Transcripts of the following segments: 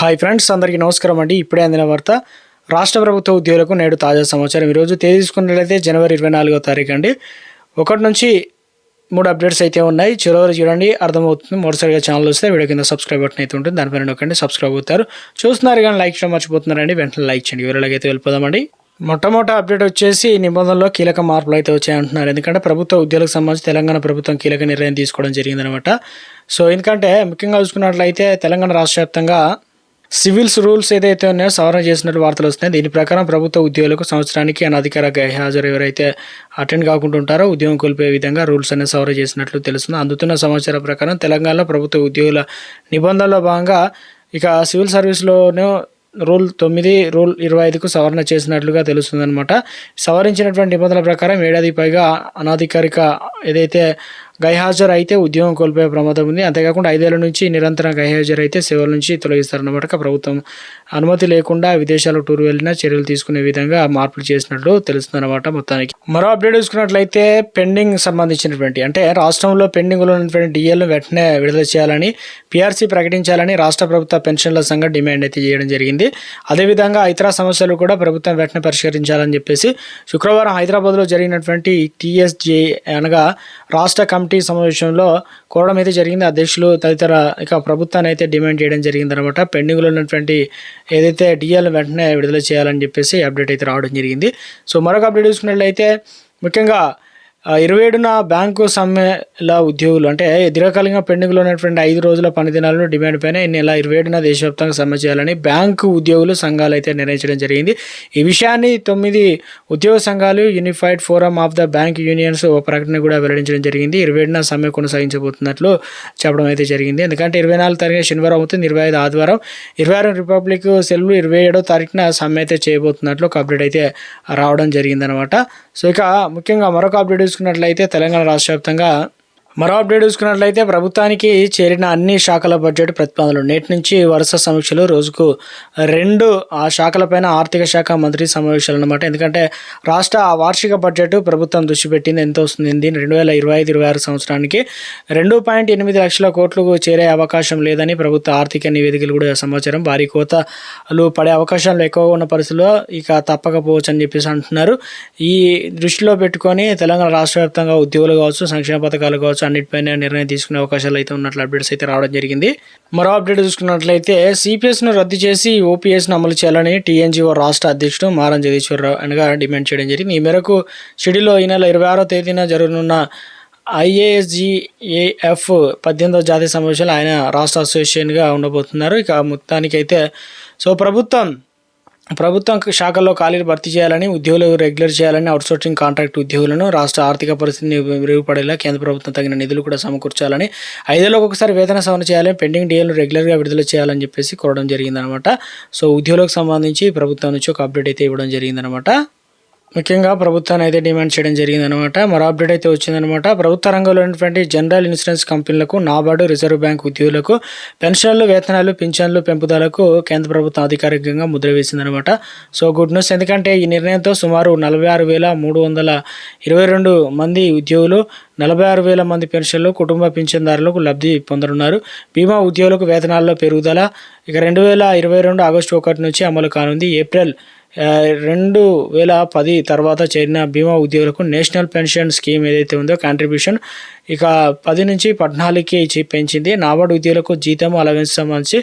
Hi friends, అందరికీ నమస్కారం అండి. ఇప్పుడే అందిన వార్త. రాష్ట్ర ప్రభుత్వ ఉద్యోగులకు నేడు తాజా సమాచారం. ఈరోజు తేదీ తీసుకున్నట్లయితే జనవరి 24వ తారీఖు అండి. 1 నుంచి 3 అప్డేట్స్ అయితే ఉన్నాయి. చివరి చూడండి, అర్థమవుతుంది. మొదటిసారిగా ఛానల్ వస్తే వీడియో కింద సబ్స్క్రైబ్ బటన్ అయితే ఉంటుంది, దానిపైన నొక్కండి. సబ్స్క్రైబ్ అవుతారు. చూస్తున్నారు కానీ లైక్ చేయడం మర్చిపోతున్నారండి. వెంటనే లైక్ చేయండి. వివరాలకైతే వెళ్ళిపోదామండి. మొట్టమొదటి అప్డేట్ వచ్చేసి నిబంధనలో కీలక మార్పులు అయితే వచ్చాయంటున్నారు. ఎందుకంటే ప్రభుత్వ ఉద్యోగులకు సంబంధించి తెలంగాణ ప్రభుత్వం కీలక నిర్ణయం తీసుకోవడం జరిగిందనమాట. సో ఎందుకంటే ముఖ్యంగా చూసుకున్నట్లయితే తెలంగాణ రాష్ట్ర వ్యాప్తంగా సివిల్స్ రూల్స్ ఏదైతే ఉన్నాయో సవరణ చేసినట్టు వార్తలు వస్తున్నాయి. దీని ప్రకారం ప్రభుత్వ ఉద్యోగులకు సంవత్సరానికి అనధికార గైర్హాజరు ఎవరైతే అటెండ్ కాకుండా ఉంటారో ఉద్యోగం కోల్పోయే విధంగా రూల్స్ అనేది సవరణ చేసినట్లు తెలుస్తుంది. అందుతున్న సమాచారం ప్రకారం తెలంగాణలో ప్రభుత్వ ఉద్యోగుల నిబంధనలో భాగంగా ఇక సివిల్ సర్వీస్లోనూ రూల్ 9, రూల్ 25కు సవరణ చేసినట్లుగా తెలుస్తుందన్నమాట. సవరించినటువంటి నిబంధనల ప్రకారం ఏడాది పైగా అనధికారిక ఏదైతే గైర్హాజరు అయితే ఉద్యోగం కోల్పోయే ప్రమాదం ఉంది. అంతేకాకుండా 5 ఏళ్ల నుంచి నిరంతరం గైర్హాజరు అయితే సేవల నుంచి తొలగిస్తారన్నమాట. ప్రభుత్వం అనుమతి లేకుండా విదేశాలకు టూర్ వెళ్ళినా చర్యలు తీసుకునే విధంగా మార్పులు చేసినట్లు తెలుస్తుందన్నమాట. మొత్తానికి మరో అప్డేట్ చూసుకున్నట్లయితే పెండింగ్ సంబంధించినటువంటి అంటే రాష్ట్రంలో పెండింగ్లో ఉన్నటువంటి డిఎల్ను వెంటనే విడుదల చేయాలని, పిఆర్సీ ప్రకటించాలని రాష్ట్ర ప్రభుత్వ పెన్షన్ల సంఘం డిమాండ్ అయితే చేయడం జరిగింది. అదేవిధంగా ఇతర సమస్యలు కూడా ప్రభుత్వం వెంటనే పరిష్కరించాలని చెప్పేసి శుక్రవారం హైదరాబాద్లో జరిగినటువంటి టీఎస్జే అనగా రాష్ట్ర కమిటీ సమావేశంలో కోరడం అయితే జరిగింది. అధ్యక్షులు తదితర ఇక ప్రభుత్వాన్ని అయితే డిమాండ్ చేయడం జరిగింది అనమాట. పెండింగ్లో ఉన్నటువంటి ఏదైతే డిఎల్ వెంటనే విడుదల చేయాలని చెప్పేసి అప్డేట్ అయితే రావడం జరిగింది. సో మరొక అప్డేట్ చూసుకున్నట్లయితే ముఖ్యంగా 27న బ్యాంకు సమ్మెల ఉద్యోగులు అంటే దీర్ఘకాలికంగా పెండింగ్లో ఉన్నటువంటి 5 రోజుల పని దినాలను డిమాండ్ పైన ఈ నెల 27న దేశవ్యాప్తంగా సమ్మె చేయాలని బ్యాంకు ఉద్యోగులు సంఘాలు అయితే నిర్ణయించడం జరిగింది. ఈ విషయాన్ని 9 ఉద్యోగ సంఘాలు unified forum of the bank unions ఓ ప్రకటన కూడా వెల్లడించడం జరిగింది. 27న సమ్మె కొనసాగించబోతున్నట్లు చెప్పడం అయితే జరిగింది. ఎందుకంటే 24 తారీఖు శనివారం అవుతుంది, 25 ఆదివారం, 26 రిపబ్లిక్ సెలవు, 27వ తారీఖున సమ్మె అయితే చేయబోతున్నట్లు ఒక అప్డేట్ అయితే రావడం జరిగిందనమాట. సో ఇక ముఖ్యంగా మరొక అప్డేట్ చూసుకున్నట్లయితే తెలంగాణ రాష్ట్ర వ్యాప్తంగా మరో అప్డేట్ చూసుకున్నట్లయితే ప్రభుత్వానికి చేరిన అన్ని శాఖల బడ్జెట్ ప్రతిపాదనలు నేటి నుంచి వరుస సమీక్షలు, రోజుకు 2 ఆ శాఖలపైన ఆర్థిక శాఖ మంత్రి సమావేశాలు అన్నమాట. ఎందుకంటే రాష్ట్ర వార్షిక బడ్జెట్ ప్రభుత్వం దృష్టి పెట్టింది. ఎంత వస్తుంది 2025-26 సంవత్సరానికి 2.8 లక్షల కోట్లు చేరే అవకాశం లేదని ప్రభుత్వ ఆర్థిక నివేదికలు కూడా సమాచారం. భారీ కోతలు పడే అవకాశాలు ఎక్కువగా ఉన్న పరిస్థితుల్లో ఇక తప్పకపోవచ్చు అని చెప్పేసి అంటున్నారు. ఈ దృష్టిలో పెట్టుకొని తెలంగాణ రాష్ట్ర వ్యాప్తంగా ఉద్యోగులు కావచ్చు, సంక్షేమ పథకాలు కావచ్చు, అన్నిటిపైన నిర్ణయం తీసుకునే అవకాశాలు అయితే ఉన్నట్లు అప్డేట్స్ అయితే రావడం జరిగింది. మరో అప్డేట్ చూసుకున్నట్లయితే సిపిఎస్ను రద్దు చేసి ఓపీఎస్ను అమలు చేయాలని టీఎన్జీఓ రాష్ట్ర అధ్యక్షుడు మారం జగదీశ్వరరావు అనగా డిమాండ్ చేయడం జరిగింది. ఈ మేరకు షెడ్యూల్లో ఈ నెల 26వ తేదీన జరగనున్న IASGAF 18వ జాతీయ సమావేశాలు ఆయన రాష్ట్ర అసోసియేషన్గా ఉండబోతున్నారు. ఇక మొత్తానికైతే సో ప్రభుత్వం శాఖల్లో ఖాళీలు భర్తీ చేయాలని, ఉద్యోగులు రెగ్యులర్ చేయాలని, అవుట్సోర్సింగ్ కాంట్రాక్ట్ ఉద్యోగులను రాష్ట్ర ఆర్థిక పరిస్థితిని మెరుగుపడేలా కేంద్ర ప్రభుత్వం తగిన నిధులు కూడా సమకూర్చాలని, 5 ఏళ్లకు ఒకసారి వేతన సవరణ చేయాలని, పెండింగ్ డిఎల్ను రెగ్యులర్గా విడుదల చేయాలని చెప్పేసి కోరడం జరిగిందనమాట. సో ఉద్యోగులకు సంబంధించి ప్రభుత్వం నుంచి ఒక అప్డేట్ అయితే ఇవ్వడం జరిగిందనమాట. ముఖ్యంగా ప్రభుత్వాన్ని అయితే డిమాండ్ చేయడం జరిగిందనమాట. మరో అప్డేట్ అయితే వచ్చిందనమాట. ప్రభుత్వ రంగంలో ఉన్నటువంటి జనరల్ ఇన్సూరెన్స్ కంపెనీలకు, నాబార్డు, రిజర్వ్ బ్యాంక్ ఉద్యోగులకు పెన్షన్లు, వేతనాలు, పింఛన్లు పెంపుదలకు కేంద్ర ప్రభుత్వం అధికారికంగా ముద్ర వేసిందనమాట. So good news. ఎందుకంటే ఈ నిర్ణయంతో సుమారు 46,322 మంది ఉద్యోగులు, 46,000 మంది పెన్షన్లు, కుటుంబ పింఛన్దారులకు లబ్ధి పొందనున్నారు. బీమా ఉద్యోగులకు వేతనాల్లో పెరుగుదల ఇక 2022 ఆగస్టు 1 నుంచి అమలు కానుంది. ఏప్రిల్ 2010 తర్వాత చేరిన బీమా ఉద్యోగులకు నేషనల్ పెన్షన్ స్కీమ్ ఏదైతే ఉందో కాంట్రిబ్యూషన్ ఇక 10 నుంచి 14కి పెంచింది. నాబార్డు ఉద్యోగులకు జీతం అలవెన్స్ సంబంధించి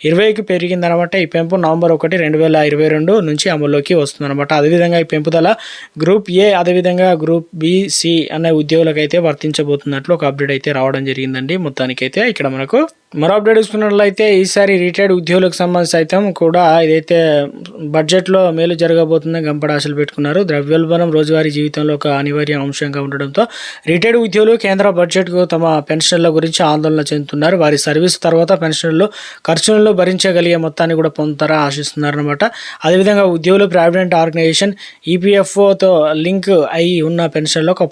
20కి పెరిగిందనమాట. ఈ పెంపు నవంబర్ 1, 2022 నుంచి అమల్లోకి వస్తుందన్నమాట. అదేవిధంగా ఈ పెంపుదల గ్రూప్ ఏ అదేవిధంగా గ్రూప్ BC అనే ఉద్యోగులకు అయితే వర్తించబోతున్నట్లు ఒక అప్డేట్ అయితే రావడం జరిగిందండి. మొత్తానికైతే ఇక్కడ మనకు మరో అప్డేట్ చూసుకున్నట్లయితే ఈసారి రిటైర్డ్ ఉద్యోగులకు సంబంధించి సైతం కూడా ఇదైతే బడ్జెట్లో మేలు జరగబోతుందని గంపడ ఆశలు పెట్టుకున్నారు. ద్రవ్యోల్బణం రోజువారీ జీవితంలో ఒక అనివార్య అంశంగా ఉండడంతో రిటైర్డ్ ఉద్యోగులు కేంద్ర బడ్జెట్కు తమ పెన్షన్ల గురించి ఆందోళన చెందుతున్నారు. వారి సర్వీస్ తర్వాత పెన్షన్లు ఖర్చులను భరించగలిగే మొత్తాన్ని కూడా పొందుతారా ఆశిస్తున్నారన్నమాట. అదేవిధంగా ఉద్యోగులు ప్రావిడెంట్ ఆర్గనైజేషన్ EPFOతో లింక్ అయి ఉన్న పెన్షన్లో ఒక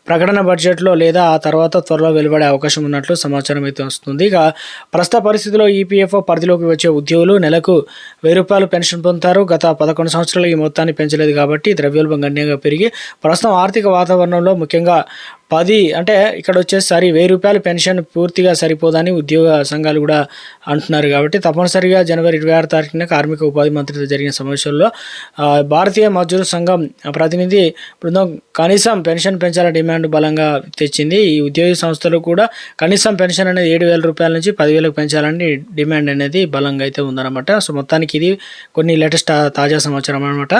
ప్రకటన బడ్జెట్లో లేదా ఆ తర్వాత త్వరలో వెలువడే అవకాశం ఉన్నట్లు సమాచారం అయితే వస్తుంది. ఇక ప్రస్తుత పరిస్థితిలో EPFO పరిధిలోకి వచ్చే ఉద్యోగులు నెలకు ₹1000 పెన్షన్ పొందుతారు. గత 11 సంవత్సరాలు ఈ మొత్తాన్ని పెంచలేదు కాబట్టి ద్రవ్యోల్బణం గణనీయంగా పెరిగి ప్రస్తుతం ఆర్థిక వాతావరణంలో ముఖ్యంగా 10 అంటే ఇక్కడ వచ్చేసరి ₹1000 పెన్షన్ పూర్తిగా సరిపోదని ఉద్యోగ సంఘాలు కూడా అంటున్నారు. కాబట్టి తప్పనిసరిగా జనవరి 26 తారీఖున కార్మిక ఉపాధి మంత్రితో జరిగిన సమావేశంలో భారతీయ మజ్దూర్ సంఘం ప్రతినిధి బృందం కనీసం పెన్షన్ పెంచాలని డిమాండ్ బలంగా తెచ్చింది. ఈ ఉద్యోగ సంస్థలు కూడా కనీసం పెన్షన్ అనేది ₹7,000 నుంచి 10,000 పెంచాలని డిమాండ్ అనేది బలంగా అయితే ఉందన్నమాట. సో మొత్తానికి ఇది కొన్ని లేటెస్ట్ తాజా సమాచారం అనమాట.